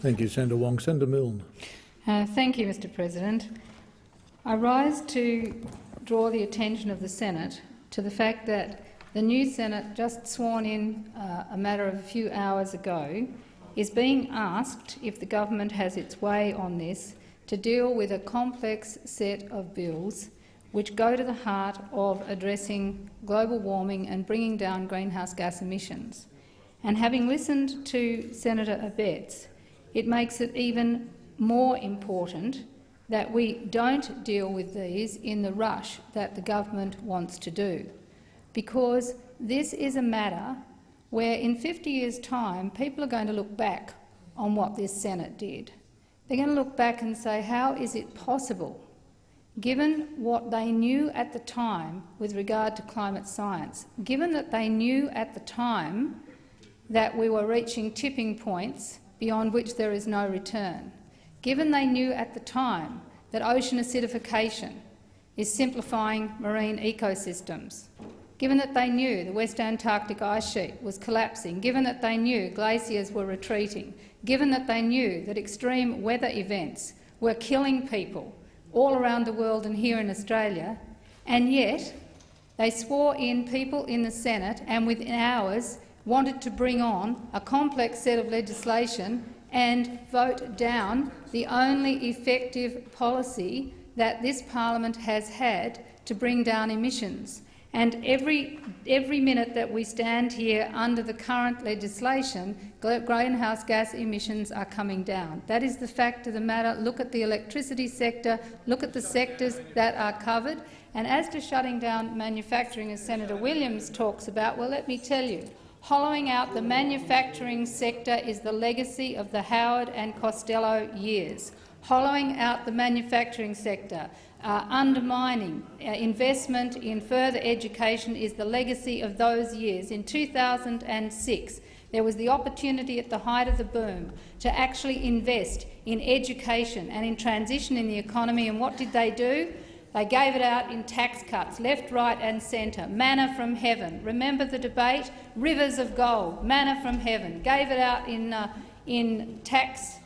Thank you, Senator Wong. Senator Milne. Thank you, Mr President. I rise to draw the attention of the Senate to the fact that the new Senate, just sworn in a matter of a few hours ago, is being asked, if the government has its way on this, to deal with a complex set of bills which go to the heart of addressing global warming and bringing down greenhouse gas emissions. And having listened to Senator Abetz, it makes it even more important that we don't deal with these in the rush that the government wants to do, because this is a matter where in 50 years' time people are going to look back on what this Senate did. They're going to look back and say, how is it possible, given what they knew at the time with regard to climate science, given that they knew at the time that we were reaching tipping points beyond which there is no return, given they knew at the time that ocean acidification is simplifying marine ecosystems, given that they knew the West Antarctic ice sheet was collapsing, given that they knew glaciers were retreating, given that they knew that extreme weather events were killing people all around the world and here in Australia, and yet they swore in people in the Senate and within hours wanted to bring on a complex set of legislation and vote down the only effective policy that this parliament has had to bring down emissions. And every minute that we stand here under the current legislation, greenhouse gas emissions are coming down. That is the fact of the matter. Look at the electricity sector, look at the sectors that are covered. And as to shutting down manufacturing, as Senator Williams talks about, well, let me tell you, hollowing out the manufacturing sector is the legacy of the Howard and Costello years. Hollowing out the manufacturing sector, undermining investment in further education is the legacy of those years. In 2006, there was the opportunity at the height of the boom to actually invest in education and in transition in the economy, and what did they do? They gave it out in tax cuts, left, right and centre, manna from heaven. Remember the debate? Rivers of gold, manna from heaven. Gave it out in tax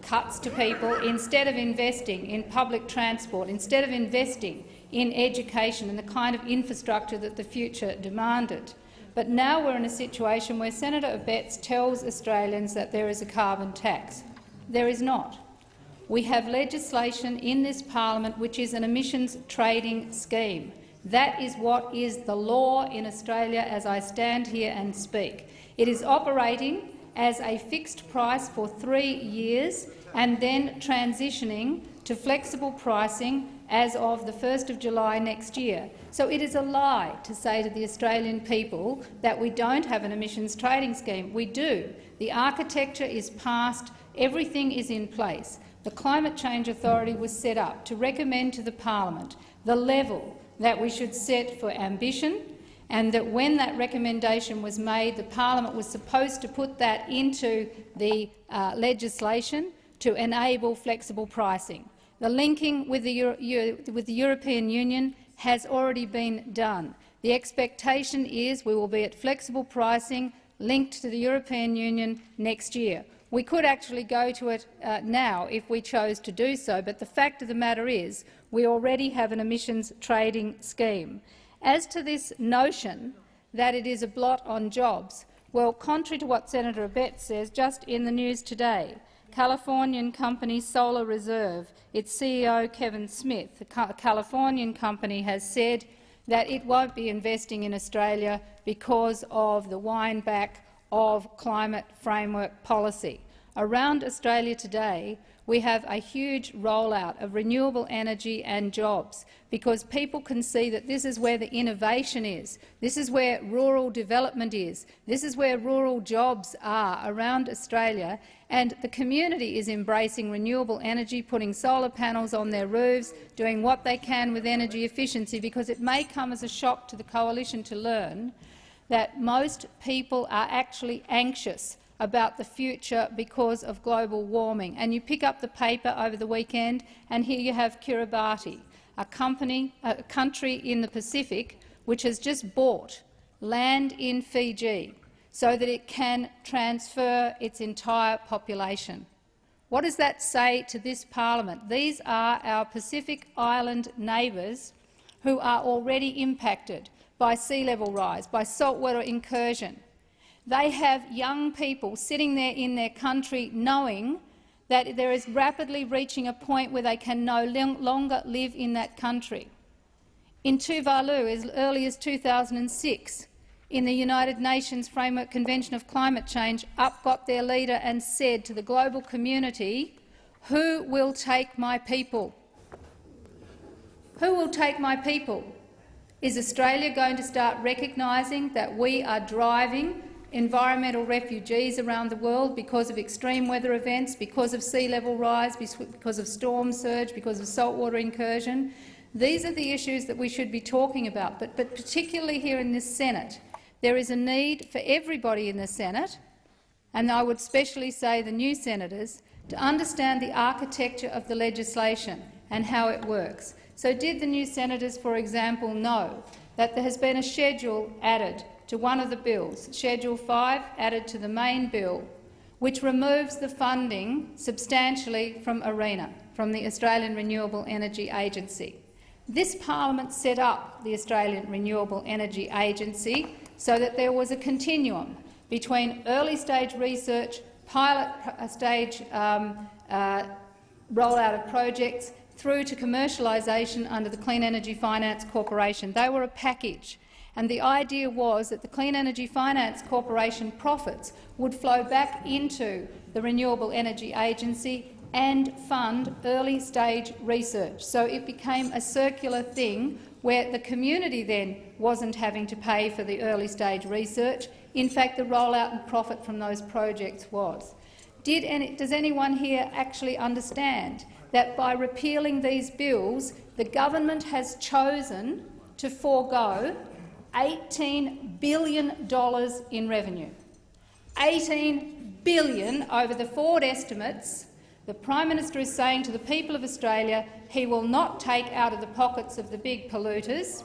cuts to people instead of investing in public transport, instead of investing in education and the kind of infrastructure that the future demanded. But now we're in a situation where Senator Abetz tells Australians that there is a carbon tax. There is not. We have legislation in this parliament which is an emissions trading scheme. That is what is the law in Australia as I stand here and speak. It is operating as a fixed price for 3 years and then transitioning to flexible pricing as of the 1st of July next year. So it is a lie to say to the Australian people that we don't have an emissions trading scheme. We do. The architecture is passed. Everything is in place. The Climate Change Authority was set up to recommend to the parliament the level that we should set for ambition, and that when that recommendation was made, the parliament was supposed to put that into the legislation to enable flexible pricing. The linking with the European Union has already been done. The expectation is we will be at flexible pricing linked to the European Union next year. We could actually go to it now if we chose to do so, but the fact of the matter is we already have an emissions trading scheme. As to this notion that it is a blot on jobs, well, contrary to what Senator Abetz says, just in the news today, Californian company Solar Reserve, its CEO Kevin Smith, a Californian company, has said that it won't be investing in Australia because of the wind-back of climate framework policy. Around Australia today, we have a huge rollout of renewable energy and jobs because people can see that this is where the innovation is, this is where rural development is, this is where rural jobs are around Australia, and the community is embracing renewable energy, putting solar panels on their roofs, doing what they can with energy efficiency, because it may come as a shock to the coalition to learn that most people are actually anxious about the future because of global warming. And you pick up the paper over the weekend, and here you have Kiribati, a country in the Pacific which has just bought land in Fiji so that it can transfer its entire population. What does that say to this parliament? These are our Pacific Island neighbours who are already impacted by sea level rise, by saltwater incursion. They have young people sitting there in their country knowing that there is rapidly reaching a point where they can no longer live in that country. In Tuvalu, as early as 2006, in the United Nations Framework Convention of Climate Change, up got their leader and said to the global community, "Who will take my people? Who will take my people?" Is Australia going to start recognising that we are driving environmental refugees around the world because of extreme weather events, because of sea level rise, because of storm surge, because of saltwater incursion? These are the issues that we should be talking about, but particularly here in this Senate. There is a need for everybody in the Senate, and I would especially say the new senators, to understand the architecture of the legislation and how it works. So did the new senators, for example, know that there has been a schedule added to one of the bills, Schedule 5, added to the main bill, which removes the funding substantially from ARENA, from the Australian Renewable Energy Agency? This parliament set up the Australian Renewable Energy Agency so that there was a continuum between early-stage research, pilot stage rollout of projects, through to commercialisation under the Clean Energy Finance Corporation. They were a package, and the idea was that the Clean Energy Finance Corporation profits would flow back into the Renewable Energy Agency and fund early-stage research. So it became a circular thing where the community then wasn't having to pay for the early-stage research. In fact, the rollout and profit from those projects was. Does anyone here actually understand that by repealing these bills, the government has chosen to forego $18 billion in revenue? $18 billion over the forward estimates. The Prime Minister is saying to the people of Australia he will not take out of the pockets of the big polluters.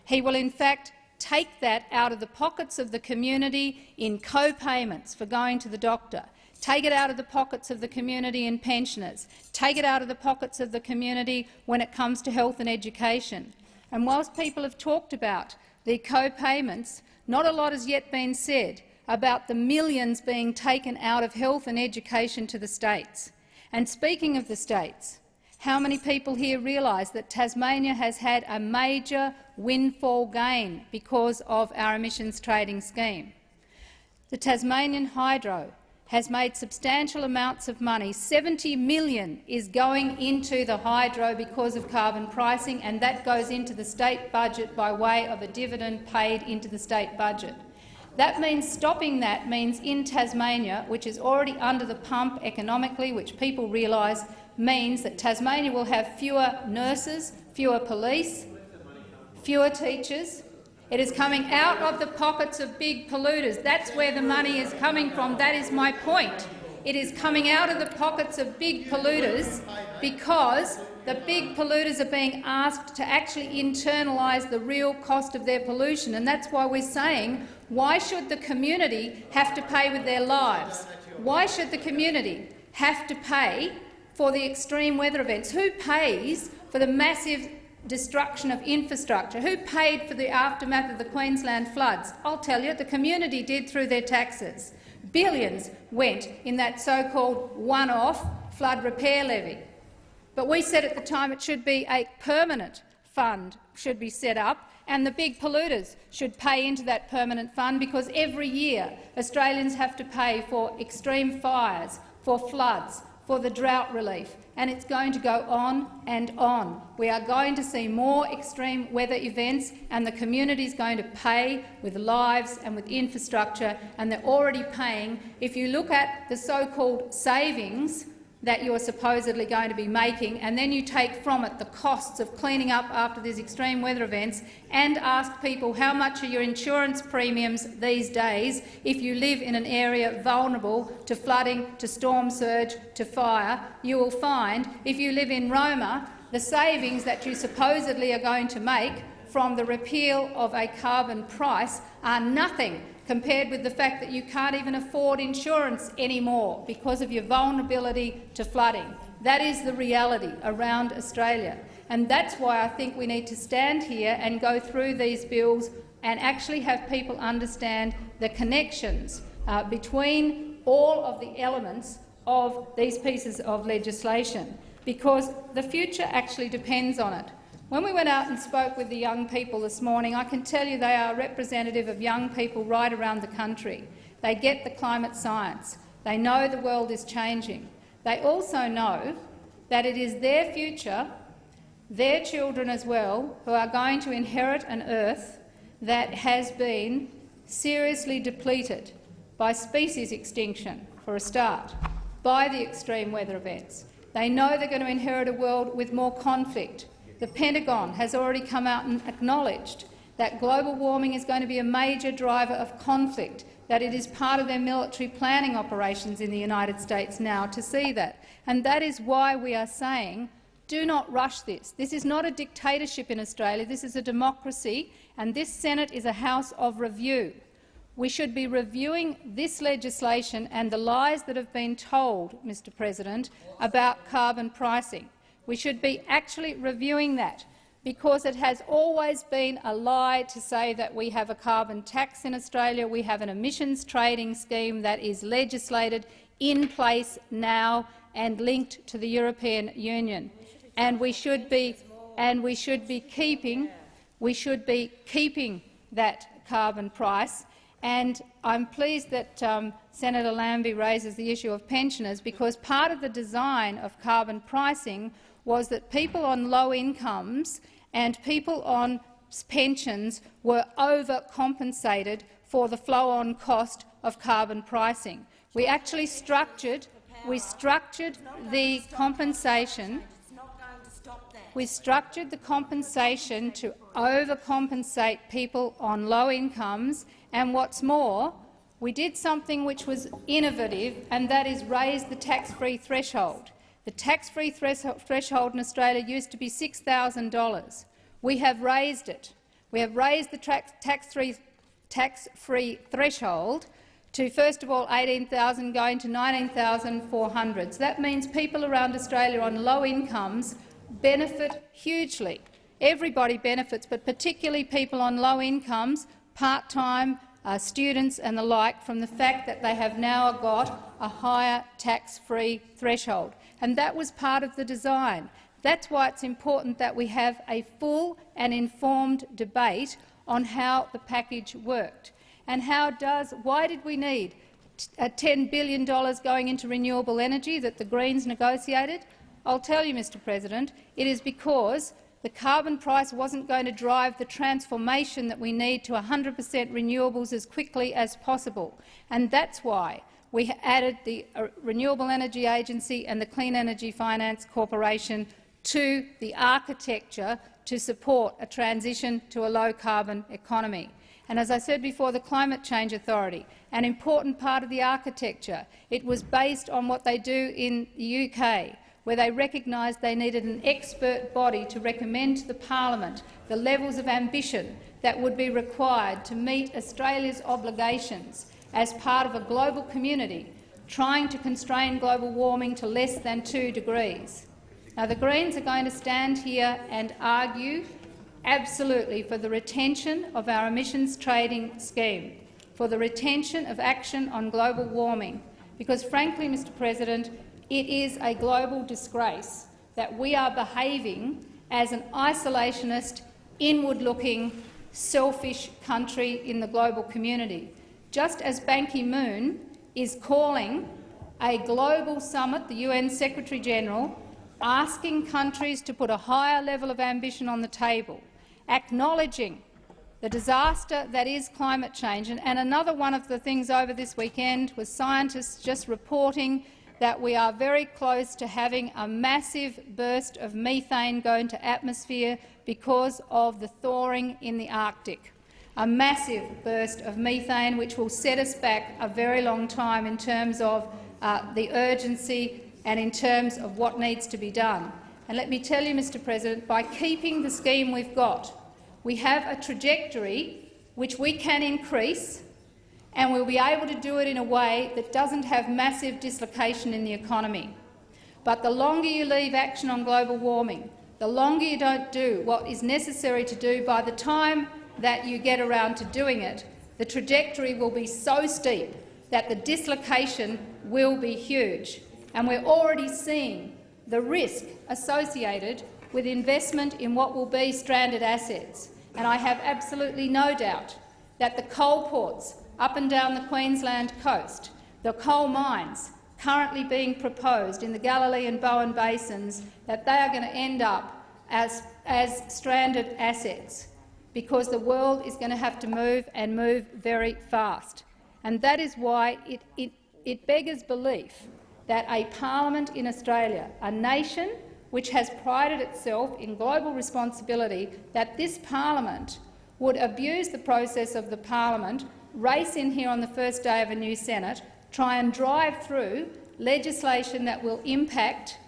He will in fact take that out of the pockets of the community in co-payments for going to the doctor, take it out of the pockets of the community in pensioners, take it out of the pockets of the community when it comes to health and education. And whilst people have talked about the co-payments, not a lot has yet been said about the millions being taken out of health and education to the states. And speaking of the states, how many people here realise that Tasmania has had a major windfall gain because of our emissions trading scheme? The Tasmanian Hydro has made substantial amounts of money. $70 million is going into the hydro because of carbon pricing, and that goes into the state budget by way of a dividend paid into the state budget. That means stopping that means in Tasmania, which is already under the pump economically, which people realise means that Tasmania will have fewer nurses, fewer police, fewer teachers. It is coming out of the pockets of big polluters. That's where the money is coming from. That is my point. It is coming out of the pockets of big polluters because the big polluters are being asked to actually internalise the real cost of their pollution. And that's why we're saying, why should the community have to pay with their lives? Why should the community have to pay for the extreme weather events? Who pays for the massive destruction of infrastructure? Who paid for the aftermath of the Queensland floods? I'll tell you, the community did through their taxes. Billions went in that so-called one-off flood repair levy. But we said at the time it should be a permanent fund should be set up, and the big polluters should pay into that permanent fund, because every year Australians have to pay for extreme fires, for floods, for the drought relief, and it's going to go on and on. We are going to see more extreme weather events, and the community is going to pay with lives and with infrastructure, and they're already paying. If you look at the so-called savings that you are supposedly going to be making, and then you take from it the costs of cleaning up after these extreme weather events, and ask people how much are your insurance premiums these days if you live in an area vulnerable to flooding, to storm surge, to fire, you will find, if you live in Roma, the savings that you supposedly are going to make from the repeal of a carbon price are nothing compared with the fact that you can't even afford insurance anymore because of your vulnerability to flooding. That is the reality around Australia. And that's why I think we need to stand here and go through these bills and actually have people understand the connections between all of the elements of these pieces of legislation, because the future actually depends on it. When we went out and spoke with the young people this morning, I can tell you they are representative of young people right around the country. They get the climate science. They know the world is changing. They also know that it is their future, their children as well, who are going to inherit an earth that has been seriously depleted by species extinction, for a start, by the extreme weather events. They know they're going to inherit a world with more conflict. The Pentagon has already come out and acknowledged that global warming is going to be a major driver of conflict, that it is part of their military planning operations in the United States now to see that. And that is why we are saying, do not rush this. This is not a dictatorship in Australia. This is a democracy, and this Senate is a house of review. We should be reviewing this legislation and the lies that have been told, Mr. President, about carbon pricing. We should be actually reviewing that, because it has always been a lie to say that we have a carbon tax in Australia. We have an emissions trading scheme that is legislated, in place now and linked to the European Union. And we should be keeping that carbon price. And I'm pleased that Senator Lambie raises the issue of pensioners, because part of the design of carbon pricing was that people on low incomes and people on pensions were overcompensated for the flow-on cost of carbon pricing. We actually structured the compensation. We structured the compensation to overcompensate people on low incomes, and what's more, we did something which was innovative, and that is raise the tax-free threshold. The tax-free threshold in Australia used to be $6,000. We have raised it. We have raised the tax-free threshold to, first of all, $18,000 going to $19,400. So that means people around Australia on low incomes benefit hugely. Everybody benefits, but particularly people on low incomes, part-time, students and the like, from the fact that they have now got a higher tax-free threshold. And that was part of the design. That's why it's important that we have a full and informed debate on how the package worked. And why did we need $10 billion going into renewable energy that the Greens negotiated? I'll tell you, Mr. President, it is because the carbon price wasn't going to drive the transformation that we need to 100% renewables as quickly as possible. And that's why we added the Renewable Energy Agency and the Clean Energy Finance Corporation to the architecture to support a transition to a low-carbon economy. And as I said before, the Climate Change Authority, an important part of the architecture. It was based on what they do in the UK, where they recognised they needed an expert body to recommend to the parliament the levels of ambition that would be required to meet Australia's obligations as part of a global community trying to constrain global warming to less than 2 degrees. Now, the Greens are going to stand here and argue absolutely for the retention of our emissions trading scheme, for the retention of action on global warming, because, frankly, Mr. President, it is a global disgrace that we are behaving as an isolationist, inward-looking, selfish country in the global community. Just as Ban Ki-moon is calling a global summit, the UN Secretary-General, asking countries to put a higher level of ambition on the table, acknowledging the disaster that is climate change. And another one of the things over this weekend was scientists just reporting that we are very close to having a massive burst of methane go into atmosphere because of the thawing in the Arctic. A massive burst of methane which will set us back a very long time in terms of the urgency and in terms of what needs to be done. And let me tell you, Mr. President, by keeping the scheme we've got, We have a trajectory which we can increase, and we'll be able to do it in a way that doesn't have massive dislocation in the economy. But the longer you leave action on global warming, the longer you don't do what is necessary to do, by the time that you get around to doing it, the trajectory will be so steep that the dislocation will be huge. And we're already seeing the risk associated with investment in what will be stranded assets. And I have absolutely no doubt that the coal ports up and down the Queensland coast, the coal mines currently being proposed in the Galilee and Bowen basins, that they are going to end up as stranded assets, because the world is going to have to move, and move very fast. And that is why it beggars belief that a parliament in Australia, a nation which has prided itself in global responsibility, that this parliament would abuse the process of the parliament, race in here on the first day of a new Senate, try and drive through legislation that will impact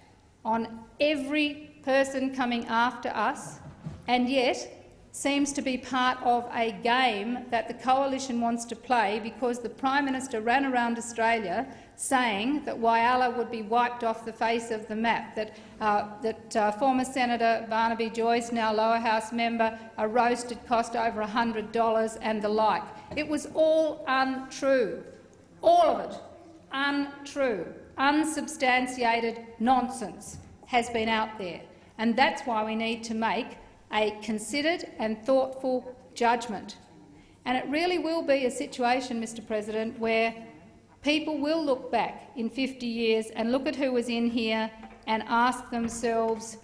on every person coming after us, and yet seems to be part of a game that the coalition wants to play, because the Prime Minister ran around Australia saying that Whyalla would be wiped off the face of the map, that former Senator Barnaby Joyce, now Lower House member, a roasted cost over $100 and the like. It was all untrue. All of it untrue, unsubstantiated nonsense has been out there, and that's why we need to make a considered and thoughtful judgment. And it really will be a situation, Mr President, where people will look back in 50 years and look at who was in here and ask themselves,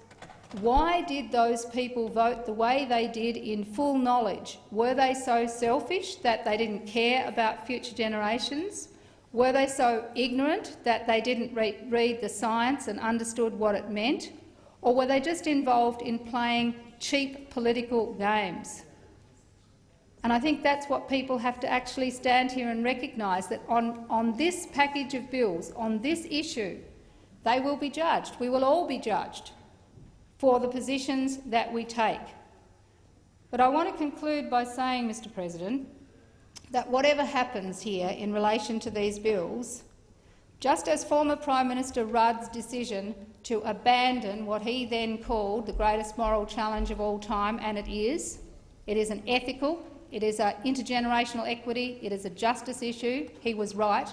why did those people vote the way they did in full knowledge? Were they so selfish that they didn't care about future generations? Were they so ignorant that they didn't read the science and understood what it meant? Or were they just involved in playing cheap political games? And I think that's what people have to actually stand here and recognise, that on this package of bills, on this issue, they will be judged. We will all be judged for the positions that we take. But I want to conclude by saying, Mr President, that whatever happens here in relation to these bills, just as former Prime Minister Rudd's decision to abandon what he then called the greatest moral challenge of all time, and it is an ethical, it is an intergenerational equity, it is a justice issue. He was right.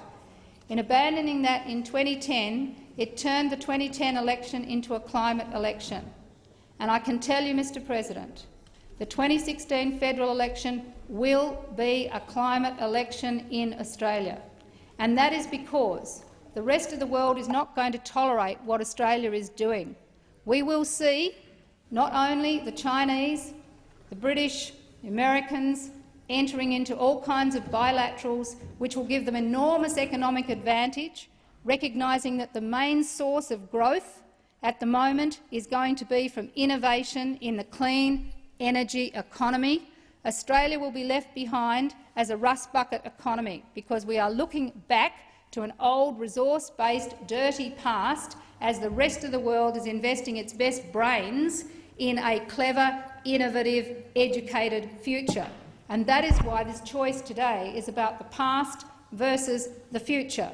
In abandoning that in 2010, it turned the 2010 election into a climate election. And I can tell you, Mr President, the 2016 federal election will be a climate election in Australia. And that is because the rest of the world is not going to tolerate what Australia is doing. We will see not only the Chinese, the British, the Americans entering into all kinds of bilaterals which will give them enormous economic advantage, recognising that the main source of growth at the moment is going to be from innovation in the clean energy economy. Australia will be left behind as a rust bucket economy, because we are looking back to an old resource-based dirty past as the rest of the world is investing its best brains in a clever, innovative, educated future. And that is why this choice today is about the past versus the future.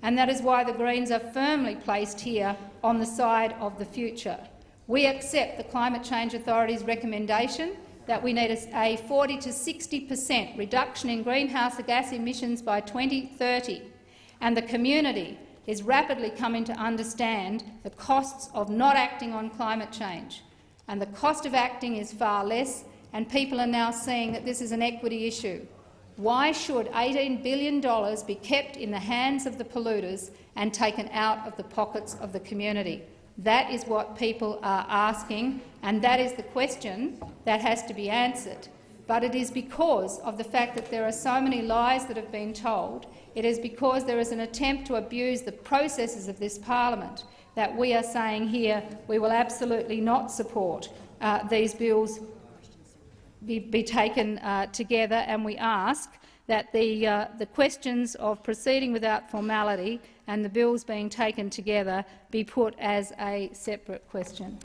And that is why the Greens are firmly placed here on the side of the future. We accept the Climate Change Authority's recommendation that we need a 40 to 60% reduction in greenhouse gas emissions by 2030, and the community is rapidly coming to understand the costs of not acting on climate change. And the cost of acting is far less, and people are now seeing that this is an equity issue. Why should $18 billion be kept in the hands of the polluters and taken out of the pockets of the community? That is what people are asking, and that is the question that has to be answered. But it is because of the fact that there are so many lies that have been told, it is because there is an attempt to abuse the processes of this parliament, that we are saying here we will absolutely not support these bills be taken together, and we ask that the questions of proceeding without formality and the bills being taken together be put as a separate question.